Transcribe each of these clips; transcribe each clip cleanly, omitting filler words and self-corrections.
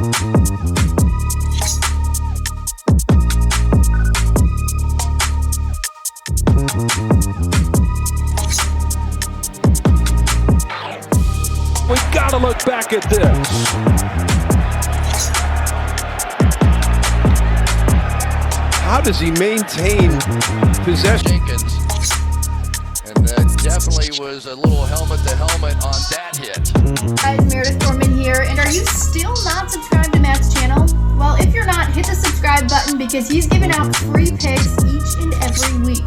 We've got to look back at this. How does he maintain possession? Jenkins, and that definitely was a little helmet-to-helmet on that hit. Guys, Meredith Thorman here, and are you still not subscribed to Matt's channel? Well, if you're not, hit the subscribe button because he's giving out free picks each and every week.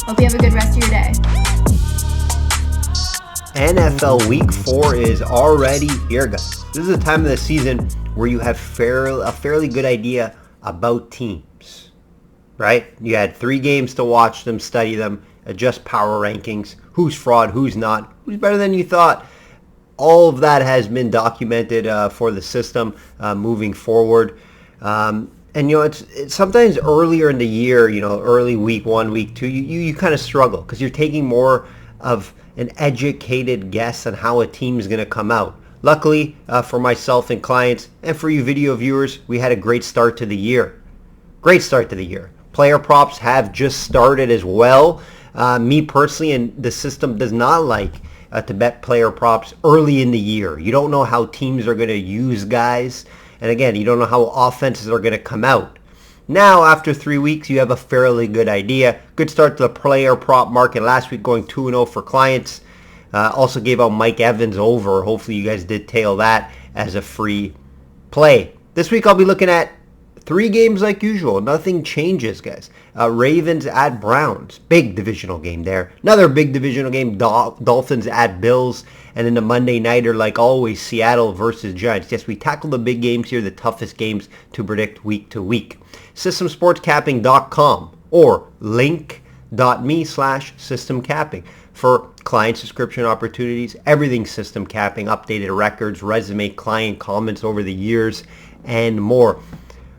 Hope you have a good rest of your day. NFL Week 4 is already here, guys. This is the time of the season where you have a fairly good idea about teams, right? You had 3 games to watch them, study them, adjust power rankings, who's fraud, who's not, who's better than you thought. All of that has been documented for the system moving forward. And, you know, it's sometimes earlier in the year, you know, early week 1, week 2, you kind of struggle because you're taking more of an educated guess on how a team is going to come out. Luckily for myself and clients and for you video viewers, we had a great start to the year. Great start to the year. Player props have just started as well. Me personally, and the system does not like to bet player props early in the year. You don't know how teams are going to use guys. And again, you don't know how offenses are going to come out. Now, after 3 weeks, you have a fairly good idea. Good start to the player prop market last week, going 2-0 for clients. Also gave out Mike Evans over. Hopefully you guys did tail that as a free play. This week I'll be looking at 3 games like usual. Nothing changes, guys. Ravens at Browns. Big divisional game there. Another big divisional game. Dolphins at Bills. And then the Monday nighter, like always, Seattle versus Giants. Yes, we tackle the big games here, the toughest games to predict week to week. SystemSportsCapping.com or link.me/systemcapping for client subscription opportunities, everything system capping, updated records, resume, client comments over the years, and more.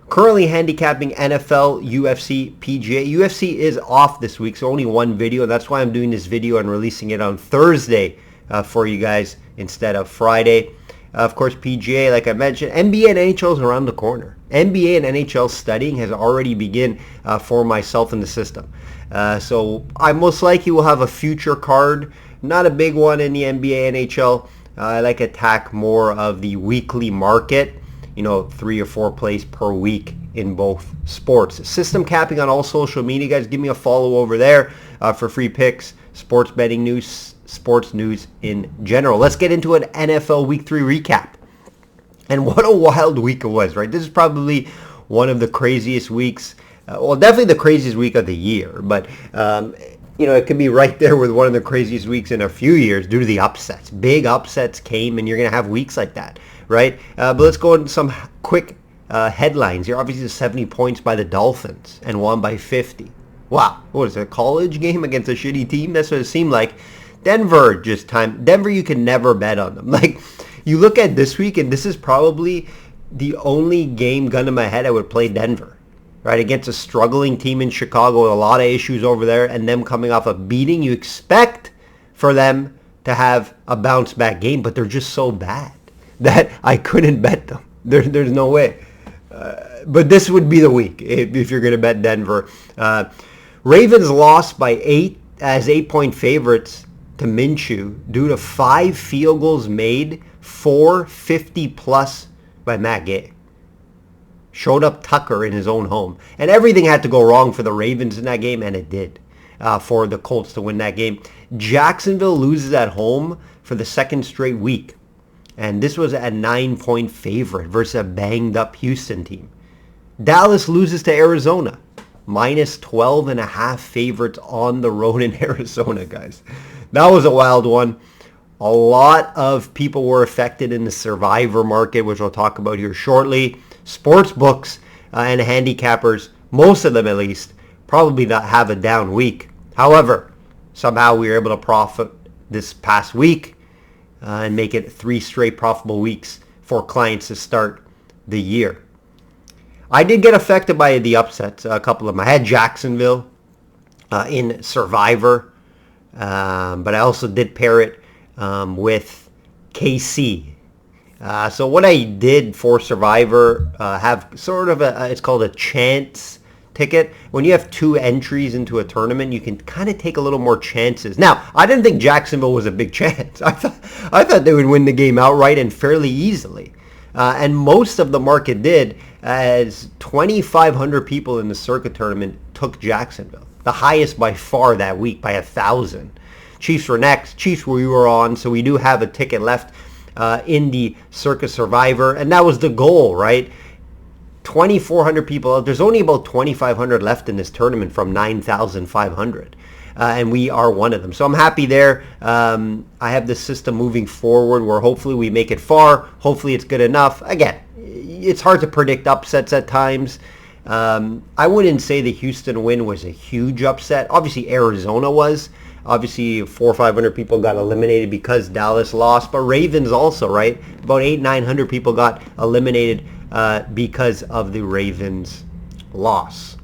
Currently handicapping NFL, UFC, PGA. UFC is off this week, so only one video. That's why I'm doing this video and releasing it on Thursday for you guys instead of Friday. Of course, PGA, like I mentioned, NBA and NHL is around the corner. NBA and NHL studying has already begun for myself in the system. So I most likely will have a future card, not a big one in the NBA, NHL. I like to attack more of the weekly market, you know, 3 or 4 plays per week in both sports. System capping on all social media, guys. Give me a follow over there for free picks, sports betting news, sports news in general. Let's get into an NFL Week 3 recap. And what a wild week it was, right? This is probably one of the craziest weeks. Well, definitely the craziest week of the year. But, you know, it could be right there with one of the craziest weeks in a few years due to the upsets. Big upsets came, and you're going to have weeks like that, right? But let's go into some quick headlines here. Obviously, 70 points by the Dolphins and won by 50. Wow. What is it, a college game against a shitty team? That's what it seemed like. Denver, you can never bet on them. Like, you look at this week, and this is probably the only game gun to my head I would play Denver, right? Against a struggling team in Chicago with a lot of issues over there, and them coming off a beating. You expect for them to have a bounce back game, but they're just so bad that I couldn't bet them. There's no way. But this would be the week if you're going to bet Denver. Ravens lost by 8 as 8-point favorites to Minshew due to 5 field goals made, 4 50-plus by Matt Gay. Showed up Tucker in his own home. And everything had to go wrong for the Ravens in that game, and it did for the Colts to win that game. Jacksonville loses at home for the second straight week. And this was a 9-point favorite versus a banged-up Houston team. Dallas loses to Arizona. Minus 12.5 favorites on the road in Arizona, guys. That was a wild one. A lot of people were affected in the survivor market, which we'll talk about here shortly. Sports books and handicappers, most of them at least, probably not have a down week. However, somehow we were able to profit this past week and make it 3 straight profitable weeks for clients to start the year. I did get affected by the upsets, a couple of them. I had Jacksonville in Survivor, but I also did pair it with KC So what I did for Survivor, have sort of it's called a chance ticket. When you have 2 entries into a tournament, you can kind of take a little more chances. Now, I didn't think Jacksonville was a big chance. I thought they would win the game outright and fairly easily. And most of the market did, as 2,500 people in the circuit tournament took Jacksonville. The highest by far that week, by 1,000. Chiefs were next. Chiefs we were on, so we do have a ticket left in the Circus Survivor. And that was the goal, right? 2,400 people. There's only about 2,500 left in this tournament from 9,500. And we are one of them. So I'm happy there. I have this system moving forward where hopefully we make it far. Hopefully it's good enough. Again, it's hard to predict upsets at times. I wouldn't say the Houston win was a huge upset. Obviously Arizona was. Obviously 400 or 500 people got eliminated because Dallas lost. But Ravens also, right? About 800-900 people got eliminated because of the Ravens loss.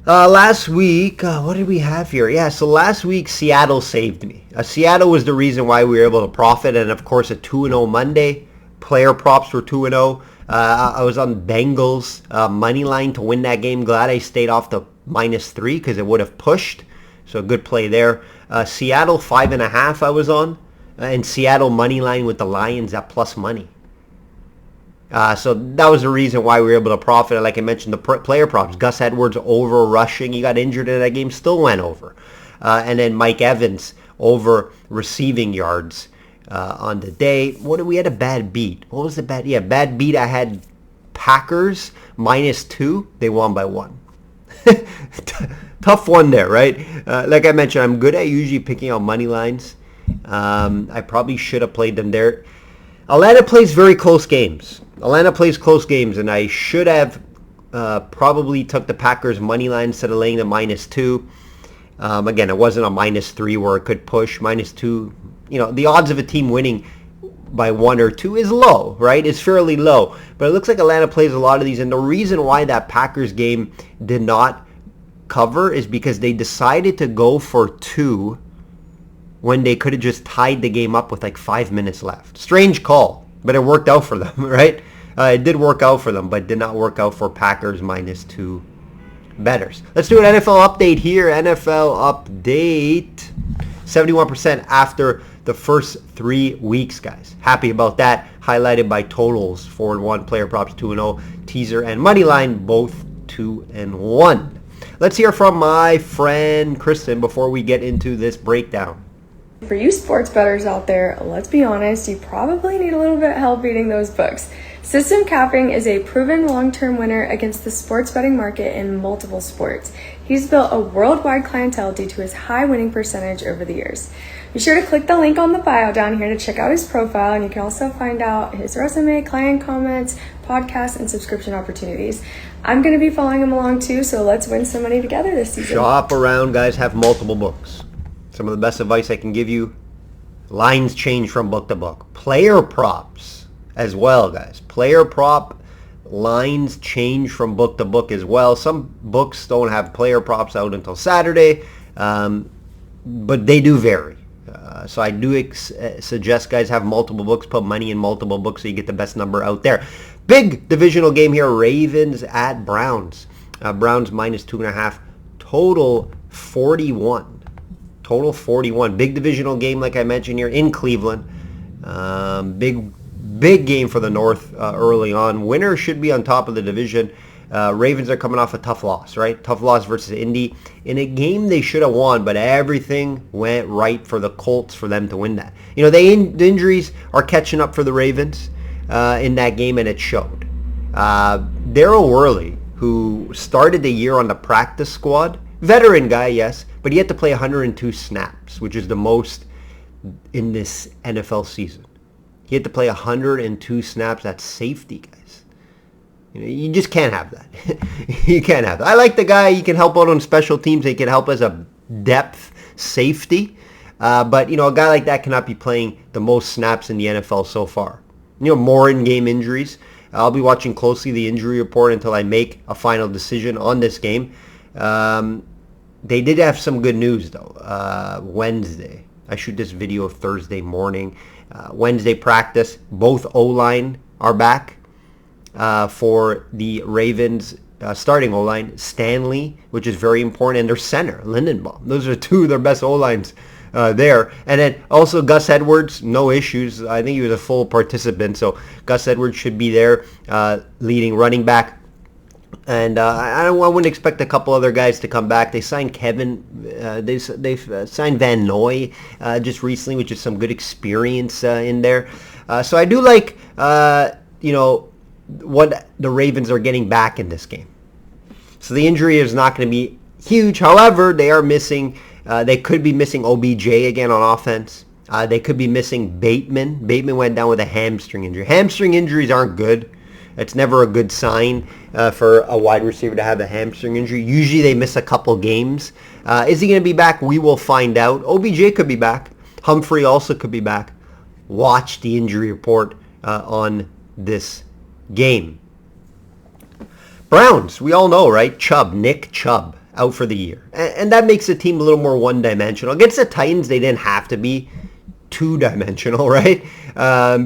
Last week, what did we have here? Yeah, so last week, Seattle saved me. Seattle was the reason why we were able to profit, and of course, a 2-0 Monday. Player props were 2-0. I was on Bengals money line to win that game. Glad I stayed off the -3 because it would have pushed. So good play there. Seattle 5.5 I was on, and Seattle money line with the Lions at plus money. So that was the reason why we were able to profit. Like I mentioned, the player props. Gus Edwards over rushing. He got injured in that game, still went over. And then Mike Evans over receiving yards on the day. We had a bad beat. What was the bad? Yeah, bad beat. I had Packers -2. They won by 1. Tough one there, right? Like I mentioned, I'm good at usually picking out money lines. I probably should have played them there. Atlanta plays very close games. And I should have probably took the Packers money line instead of laying the -2. Again, it wasn't a -3 where it could push. -2, the odds of a team winning by 1 or 2 is low, right? It's fairly low. But it looks like Atlanta plays a lot of these. And the reason why that Packers game did not cover is because they decided to go for 2 when they could have just tied the game up with like 5 minutes left. Strange call, but it worked out for them, right? It did work out for them, but did not work out for Packers -2 bettors. Let's do an NFL update here. NFL update. 71% after the first 3 weeks, guys. Happy about that. Highlighted by totals, 4-1, player props 2-0, teaser and money line, both 2-1. Let's hear from my friend Kristen before we get into this breakdown. For you sports bettors out there, let's be honest, you probably need a little bit of help beating those books. System capping is a proven long-term winner against the sports betting market in multiple sports. He's built a worldwide clientele due to his high winning percentage over the years. Be sure to click the link on the bio down here to check out his profile, and you can also find out his resume, client comments, podcasts, and subscription opportunities. I'm going to be following him along too, so let's win some money together this season. Shop around, guys. Have multiple books. Some of the best advice I can give you. Lines change from book to book. Player props as well, guys. Player prop lines change from book to book as well. Some books don't have player props out until Saturday, but they do vary. So I do suggest guys have multiple books, put money in multiple books so you get the best number out there. Big divisional game here, Ravens at Browns. Browns -2.5, total 41. Total 41. Big divisional game, like I mentioned here, in Cleveland. Big game for the North early on. Winner should be on top of the division. Ravens are coming off a tough loss, right? Tough loss versus Indy. In a game they should have won, but everything went right for the Colts for them to win that. The injuries are catching up for the Ravens in that game, and it showed. Darryl Worley, who started the year on the practice squad, veteran guy, yes, but he had to play 102 snaps, which is the most in this NFL season. He had to play 102 snaps. That's safety, guys. You just can't have that. You can't have that. I like the guy. He can help out on special teams. He can help as a depth safety. But, a guy like that cannot be playing the most snaps in the NFL so far. More in-game injuries. I'll be watching closely the injury report until I make a final decision on this game. They did have some good news, though, Wednesday. I shoot this video Thursday morning. Wednesday practice, both O-line are back for the Ravens. Starting O-line, Stanley, which is very important, and their center, Lindenbaum. Those are two of their best O-lines there. And then also Gus Edwards, no issues. I think he was a full participant, so Gus Edwards should be there, leading running back. And I wouldn't expect a couple other guys to come back. They signed Kevin. They've signed Van Noy just recently, which is some good experience in there. So I do like, what the Ravens are getting back in this game. So the injury is not going to be huge. However, they are missing. They could be missing OBJ again on offense. They could be missing Bateman. Bateman went down with a hamstring injury. Hamstring injuries aren't good. It's never a good sign for a wide receiver to have a hamstring injury. Usually they miss a couple games. Is he going to be back? We will find out. OBJ could be back. Humphrey also could be back. Watch the injury report on this game. Browns, we all know, right? Nick Chubb, out for the year. And that makes the team a little more one-dimensional. Against the Titans, they didn't have to be two-dimensional, right?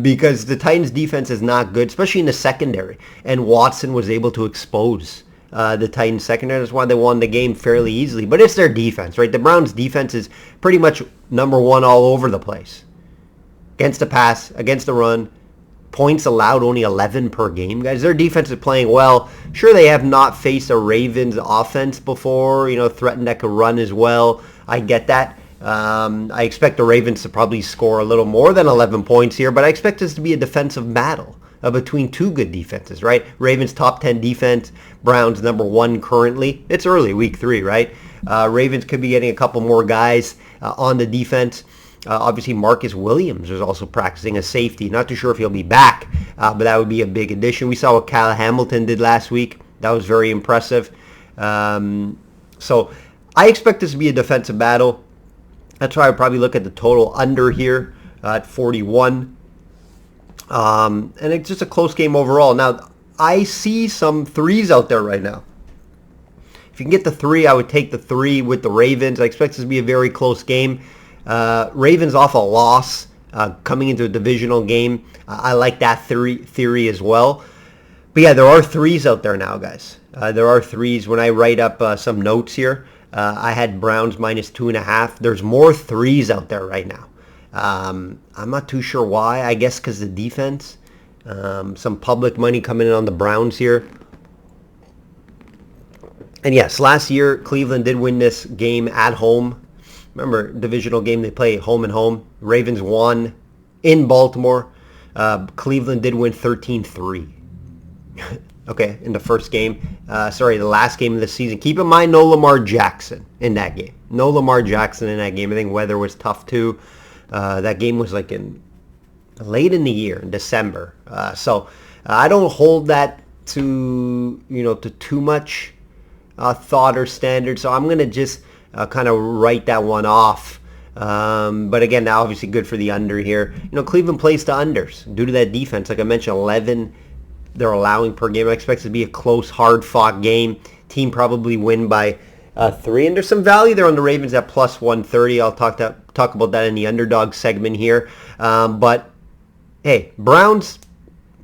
Because the Titans' defense is not good, especially in the secondary. And Watson was able to expose the Titans' secondary. That's why they won the game fairly easily. But it's their defense, right? The Browns' defense is pretty much number one all over the place. Against the pass, against the run. Points allowed only 11 per game, guys. Their defense is playing well. Sure, they have not faced a Ravens offense before, threatened that could run as well. I get that. I expect the Ravens to probably score a little more than 11 points here, but I expect this to be a defensive battle between two good defenses, right? Ravens top 10 defense, Browns number 1 currently. It's early, week 3, right? Ravens could be getting a couple more guys on the defense. Obviously, Marcus Williams is also practicing a safety. Not too sure if he'll be back, but that would be a big addition. We saw what Kyle Hamilton did last week. That was very impressive. So I expect this to be a defensive battle. That's why I would probably look at the total under here at 41. And it's just a close game overall. Now, I see some threes out there right now. If you can get the 3, I would take the 3 with the Ravens. I expect this to be a very close game. Ravens off a loss coming into a divisional game. I like that theory as well. But yeah, there are 3s out there now, guys. There are 3s. When I write up some notes here, I had Browns minus 2.5. There's more 3s out there right now. I'm not too sure why. I guess because the defense. Some public money coming in on the Browns here. And yes, last year Cleveland did win this game at home. Remember, divisional game, they play home and home. Ravens won in Baltimore. Cleveland did win 13-3. Okay, in the first game. The last game of the season. Keep in mind, no Lamar Jackson in that game. No Lamar Jackson in that game. I think weather was tough too. That game was like late in the year, in December. So I don't hold that to too much thought or standard. So I'm going to just kind of write that one off. But again, now obviously good for the under here. Cleveland plays to unders due to that defense. Like I mentioned, 11 they're allowing per game. I expect it to be a close, hard-fought game. Team probably win by 3. And there's some value there on the Ravens at plus 130. I'll talk about that in the underdog segment here. But hey, Browns,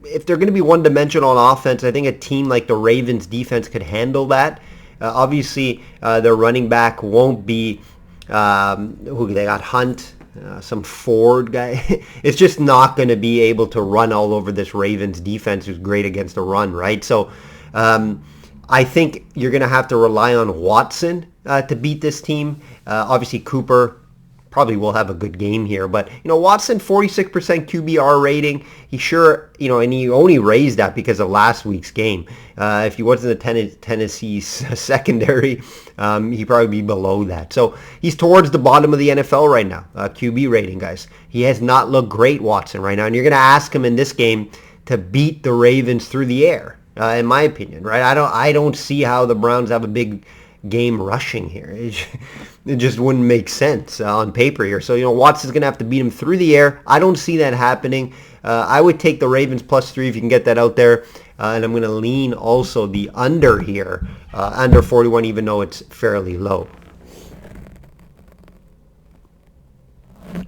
if they're going to be one-dimensional on offense, I think a team like the Ravens defense could handle that. Obviously, their running back won't be who they got, Hunt, some Ford guy. It's just not going to be able to run all over this Ravens defense, who's great against the run, right? So I think you're going to have to rely on Watson to beat this team. Obviously, Cooper probably will have a good game here. But, Watson, 46% QBR rating. He sure, and he only raised that because of last week's game. If he wasn't a Tennessee secondary, he'd probably be below that. So he's towards the bottom of the NFL right now, QB rating, guys. He has not looked great, Watson, right now. And you're going to ask him in this game to beat the Ravens through the air, in my opinion, right? I don't see how the Browns have a big game rushing here. It just wouldn't make sense on paper here. So, Watson's going to have to beat him through the air. I don't see that happening. I would take the Ravens plus 3 if you can get that out there. And I'm going to lean also the under here, under 41, even though it's fairly low.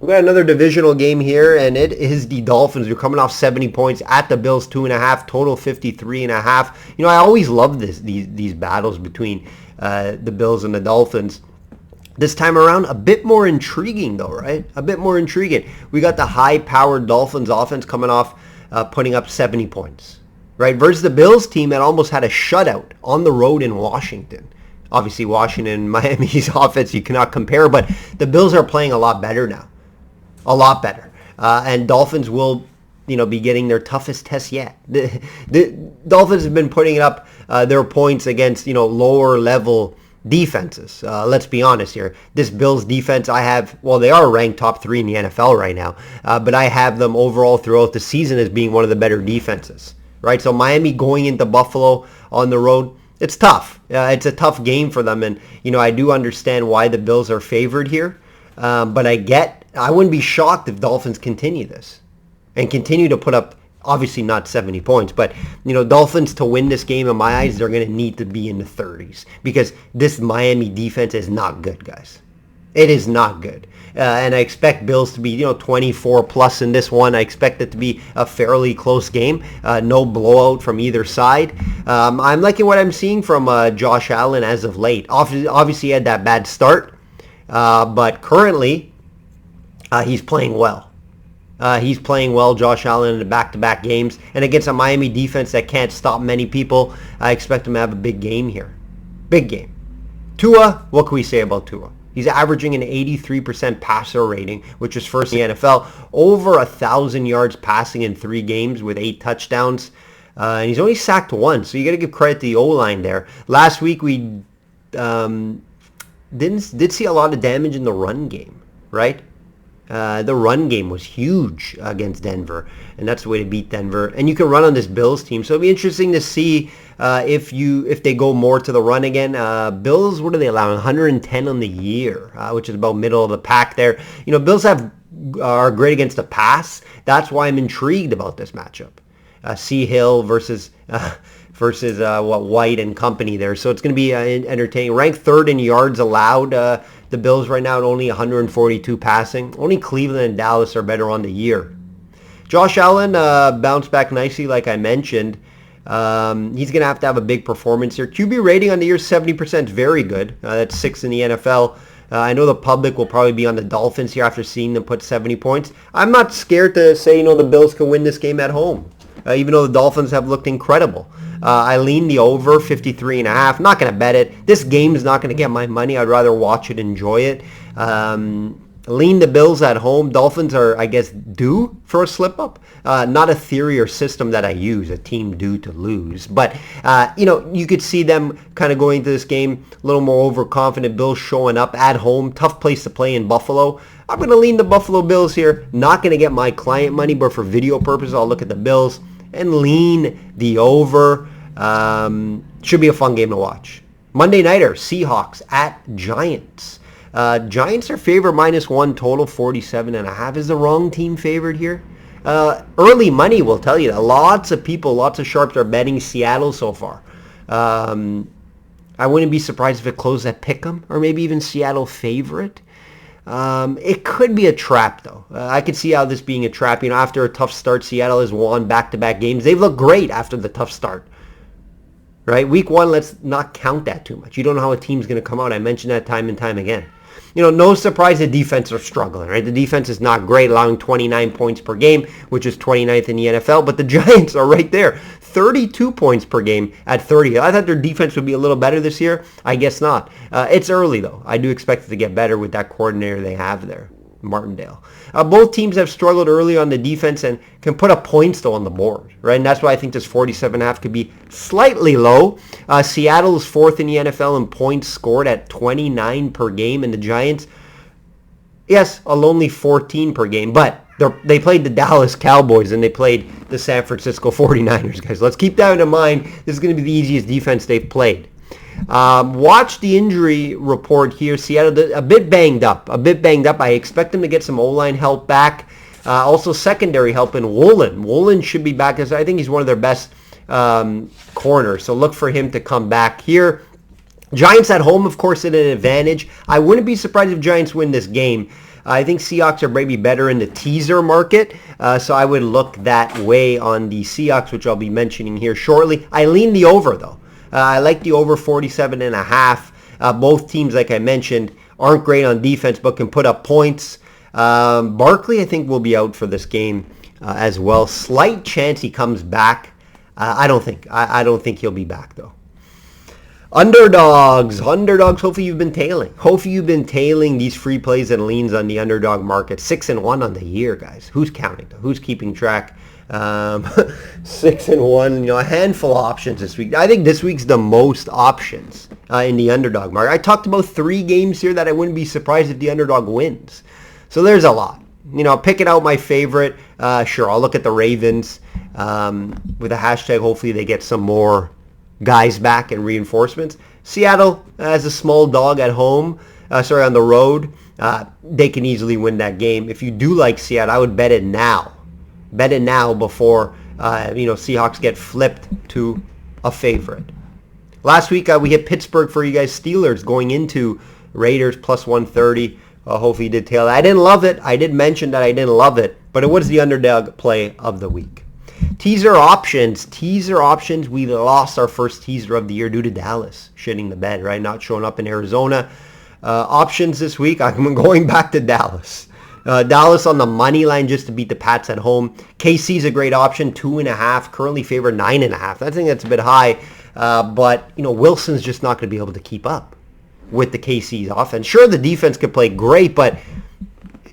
We got another divisional game here, and it is the Dolphins. They're coming off 70 points at the Bills, 2.5, total 53.5. You know, I always love these battles between the Bills and the Dolphins. This time around, a bit more intriguing though, right? A bit more intriguing. We got the high-powered Dolphins offense coming off putting up 70 points, right? Versus the Bills team that almost had a shutout on the road in Washington. Obviously, Washington and Miami's offense you cannot compare, but the Bills are playing a lot better now. A lot better. And Dolphins will, be getting their toughest test yet. The Dolphins have been putting up their points against, lower level defenses. Let's be honest here. This Bills defense they are ranked top 3 in the NFL right now, but I have them overall throughout the season as being one of the better defenses, right? So Miami going into Buffalo on the road, it's tough. It's a tough game for them, and, I do understand why the Bills are favored here, but I wouldn't be shocked if Dolphins continue this and continue to put up, obviously not 70 points, but, Dolphins to win this game, in my eyes, they're going to need to be in the 30s because this Miami defense is not good, guys. It is not good. And I expect Bills to be, 24 plus in this one. I expect it to be a fairly close game. No blowout from either side. I'm liking what I'm seeing from Josh Allen as of late. Obviously, he had that bad start, but currently, he's playing well. He's playing well, Josh Allen, in the back-to-back games. And against a Miami defense that can't stop many people, I expect him to have a big game here. Big game. Tua, what can we say about Tua? He's averaging an 83% passer rating, which is first in the NFL. Over 1,000 yards passing in 3 games with 8 touchdowns. And he's only sacked once, so you got to give credit to the O-line there. Last week we did see a lot of damage in the run game, right? The run game was huge against Denver, and that's the way to beat Denver. And you can run on this Bills team, so it'll be interesting to see if they go more to the run again. Bills, what are they allowing? 110 on the year, which is about middle of the pack there. Bills are great against the pass. That's why I'm intrigued about this matchup. C. Hill versus White and company there. So it's going to be entertaining. Ranked 3rd in yards allowed. The Bills right now at only 142 passing. Only Cleveland and Dallas are better on the year. Josh Allen bounced back nicely, like I mentioned. He's going to have a big performance here. QB rating on the year 70% is very good. That's 6th in the NFL. I know the public will probably be on the Dolphins here after seeing them put 70 points. I'm not scared to say, the Bills can win this game at home, even though the Dolphins have looked incredible. I lean the over 53.5. Not going to bet it. This game's not going to get my money. I'd rather watch it, enjoy it. Lean the Bills at home. Dolphins are, I guess, due for a slip-up. Not a theory or system that I use, a team due to lose. But, you could see them kind of going into this game a little more overconfident. Bills showing up at home. Tough place to play in Buffalo. I'm going to lean the Buffalo Bills here. Not going to get my client money, but for video purposes, I'll look at the Bills and lean the over. Should be a fun game to watch. Monday nighter, Seahawks at Giants. Giants are favored -1 total, 47.5. Is the wrong team favored here? Early money will tell you that. Lots of people, lots of sharps are betting Seattle so far. I wouldn't be surprised if it closed at Pick'em or maybe even Seattle favorite. It could be a trap, though. I could see how this being a trap. After a tough start, Seattle has won back-to-back games. They've looked great after the tough start. Right? Week 1, let's not count that too much. You don't know how a team's going to come out. I mentioned that time and time again. No surprise the defense are struggling, right? The defense is not great, allowing 29 points per game, which is 29th in the NFL, but the Giants are right there. 32 points per game at 30. I thought their defense would be a little better this year. I guess not. It's early, though. I do expect it to get better with that coordinator they have there, Martindale. Both teams have struggled early on the defense and can put up points, though, on the board, right? And that's why I think this 47.5 could be slightly low. Seattle is 4th in the NFL in points scored at 29 per game, and the Giants, yes, a lonely 14 per game, but they played the Dallas Cowboys and they played the San Francisco 49ers, guys. Let's keep that in mind. This is going to be the easiest defense they've played. Watch the injury report here. Seattle a bit banged up. I expect them to get some O-line help back. Also secondary help in Woolen. Woolen should be back. I think he's one of their best corners. So look for him to come back here. Giants at home, of course, at an advantage. I wouldn't be surprised if Giants win this game. I think Seahawks are maybe better in the teaser market, so I would look that way on the Seahawks, which I'll be mentioning here shortly. I lean the over, though. I like the over 47.5. Both teams, like I mentioned, aren't great on defense, but can put up points. Barkley, I think, will be out for this game as well. Slight chance he comes back. I don't think he'll be back, though. Underdogs. Hopefully you've been tailing these free plays and leans on the Underdog Market. 6-1 on the year, guys. Who's counting? Who's keeping track? 6-1. A handful of options this week. I think this week's the most options in the Underdog Market. I talked about 3 games here that I wouldn't be surprised if the Underdog wins. So there's a lot. Picking out my favorite. Sure, I'll look at the Ravens with a hashtag. Hopefully they get some more guys back and reinforcements. Seattle as a small dog at home, on the road, they can easily win that game. If you do like Seattle, I would bet it now. Bet it now before Seahawks get flipped to a favorite. Last week we hit Pittsburgh for you guys. Steelers going into Raiders plus 130. Hopefully you did tail that. I didn't love it. I did mention that I didn't love it, but it was the underdog play of the week. Teaser options. We lost our first teaser of the year due to Dallas shitting the bed, right? Not showing up in Arizona. Options this week, I'm going back to Dallas. Dallas on the money line just to beat the Pats at home. KC's a great option, 2.5. Currently favored 9.5. I think that's a bit high, but Wilson's just not going to be able to keep up with the KC's offense. Sure, the defense could play great, but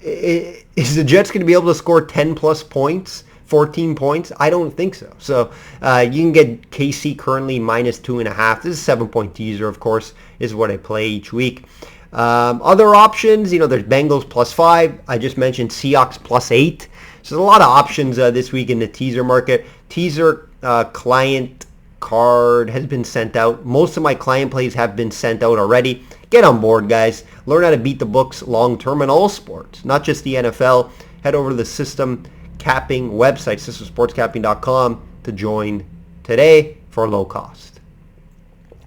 is the Jets going to be able to score 10 plus points? 14 points? I don't think so. So you can get KC currently minus 2.5. This is a 7-point teaser, of course, is what I play each week. Other options, there's Bengals plus 5. I just mentioned Seahawks plus 8. So there's a lot of options this week in the teaser market. Teaser client card has been sent out. Most of my client plays have been sent out already. Get on board, guys. Learn how to beat the books long-term in all sports, not just the NFL. Head over to the System Capping website, systemsportscapping.com, to join today for a low cost.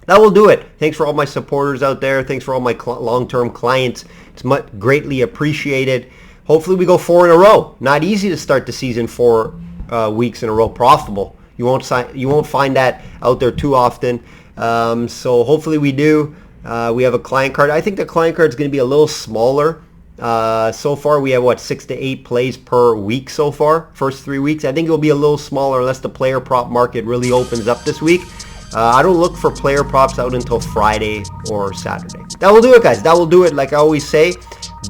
That will do it. Thanks for all my supporters out there. Thanks for all my long-term clients. It's greatly appreciated. Hopefully we go 4 in a row. Not easy to start the season 4 weeks in a row profitable. You won't find that out there too often. So hopefully we do. We have a client card. I think the client card is going to be a little smaller. So far we have 6 to 8 plays per week so far, first 3 weeks. I think it will be a little smaller unless the player prop market really opens up this week. I don't look for player props out until Friday or Saturday. That will do it, guys. That will do it. Like I always say,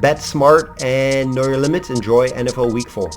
bet smart and know your limits. Enjoy NFL Week 4.